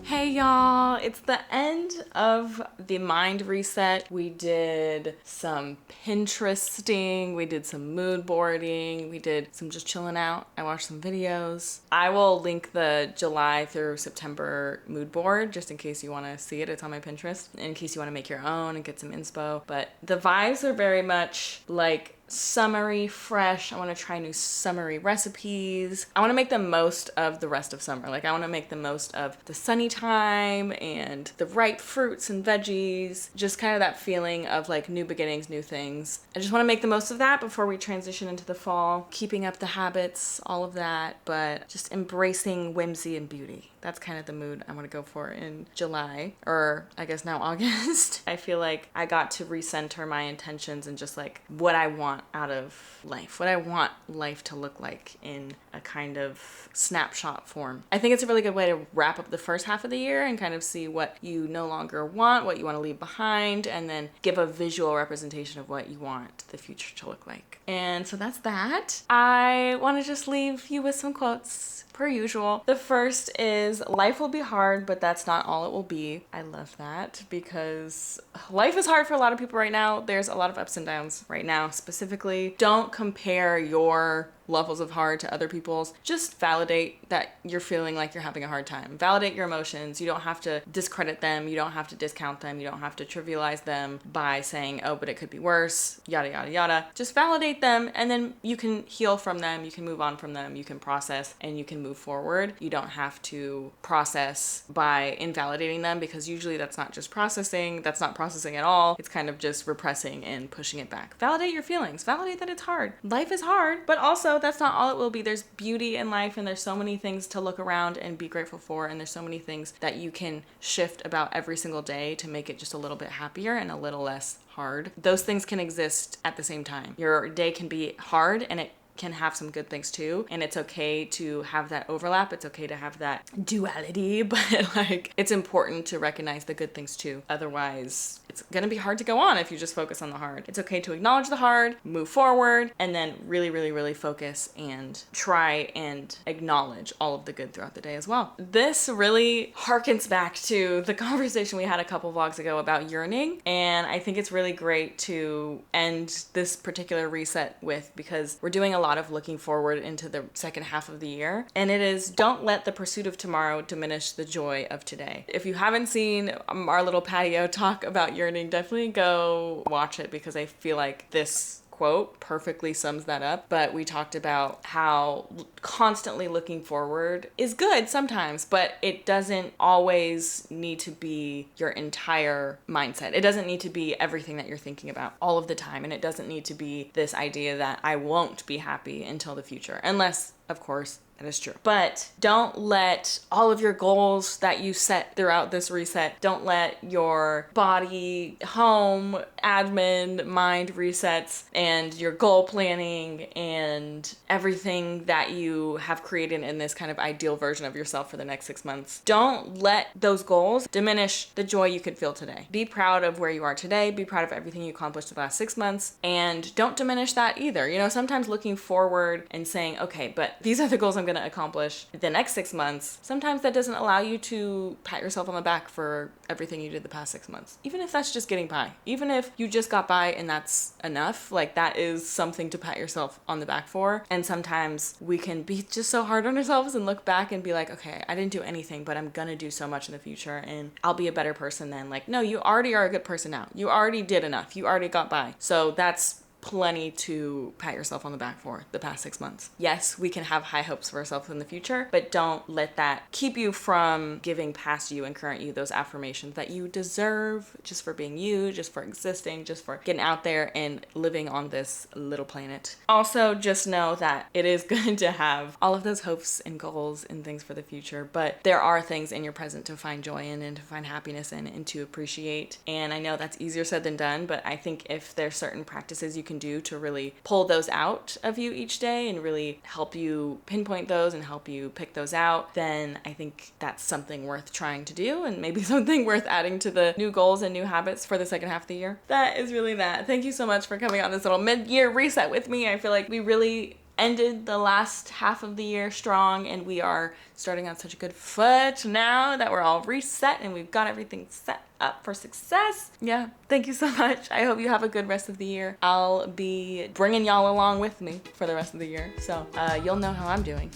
Hey y'all, it's the end of the mind reset. We did some Pinteresting, we did some mood boarding, we did some just chilling out. I watched some videos. I will link the July through September mood board just in case you want to see it. It's on my Pinterest, in case you want to make your own and get some inspo. But the vibes are very much like summery, fresh. I want to try new summery recipes. I want to make the most of the rest of summer. Like I want to make the most of the sunny time and the ripe fruits and veggies. Just kind of that feeling of like new beginnings, new things. I just want to make the most of that before we transition into the fall. Keeping up the habits, all of that, but just embracing whimsy and beauty. That's kind of the mood I want to go for in July, or I guess now August. I feel like I got to recenter my intentions and just like what I want out of life, what I want life to look like in a kind of snapshot form. I think it's a really good way to wrap up the first half of the year and kind of see what you no longer want, what you want to leave behind, and then give a visual representation of what you want the future to look like. And so that's that. I want to just leave you with some quotes per usual. The first is, life will be hard, but that's not all it will be. I love that because life is hard for a lot of people right now. There's a lot of ups and downs right now. Specifically, don't compare your levels of hard to other people's. Just validate that you're feeling like you're having a hard time. Validate your emotions. You don't have to discredit them. You don't have to discount them. You don't have to trivialize them by saying, oh, but it could be worse, yada, yada, yada. Just validate them, and then you can heal from them. You can move on from them. You can process, and you can move forward. You don't have to process by invalidating them, because usually that's not just processing. That's not processing at all. It's kind of just repressing and pushing it back. Validate your feelings. Validate that it's hard. Life is hard, but also that's not all it will be. There's beauty in life, and there's so many things to look around and be grateful for, and there's so many things that you can shift about every single day to make it just a little bit happier and a little less hard. Those things can exist at the same time. Your day can be hard and it can have some good things too. And it's okay to have that overlap. It's okay to have that duality, but like it's important to recognize the good things too. Otherwise, it's going to be hard to go on if you just focus on the hard. It's okay to acknowledge the hard, move forward, and then really, really, really focus and try and acknowledge all of the good throughout the day as well. This really harkens back to the conversation we had a couple vlogs ago about yearning, and I think it's really great to end this particular reset with, because we're doing a lot of looking forward into the second half of the year, and it is don't let the pursuit of tomorrow diminish the joy of today. If you haven't seen our little patio talk about yearning, definitely go watch it, because I feel like this quote perfectly sums that up. But we talked about how constantly looking forward is good sometimes, but it doesn't always need to be your entire mindset. It doesn't need to be everything that you're thinking about all of the time, and it doesn't need to be this idea that I won't be happy until the future, unless, of course, that is true. But don't let all of your goals that you set throughout this reset, don't let your body, home, admin, mind resets, and your goal planning and everything that you have created in this kind of ideal version of yourself for the next 6 months, don't let those goals diminish the joy you could feel today. Be proud of where you are today. Be proud of everything you accomplished the last 6 months, and don't diminish that either. You know, sometimes looking forward and saying, okay, but these are the goals I'm going to accomplish the next 6 months, sometimes that doesn't allow you to pat yourself on the back for everything you did the past 6 months. Even if that's just getting by, even if you just got by and that's enough, like that is something to pat yourself on the back for. And sometimes we can be just so hard on ourselves and look back and be like, okay, I didn't do anything, but I'm gonna do so much in the future and I'll be a better person then. Like, no, you already are a good person now. You already did enough. You already got by. So that's plenty to pat yourself on the back for the past 6 months. Yes, we can have high hopes for ourselves in the future, but don't let that keep you from giving past you and current you those affirmations that you deserve just for being you, just for existing, just for getting out there and living on this little planet. Also, just know that it is good to have all of those hopes and goals and things for the future, but there are things in your present to find joy in and to find happiness in and to appreciate. And I know that's easier said than done, but I think if there's certain practices you can do to really pull those out of you each day and really help you pinpoint those and help you pick those out, then I think that's something worth trying to do, and maybe something worth adding to the new goals and new habits for the second half of the year. That is really that. Thank you so much for coming on this little mid-year reset with me. I feel like we really ended the last half of the year strong, and we are starting on such a good foot now that we're all reset and we've got everything set up for success. Yeah, thank you so much. I hope you have a good rest of the year. I'll be bringing y'all along with me for the rest of the year, so you'll know how I'm doing.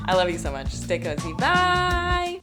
I love you so much. Stay cozy. Bye.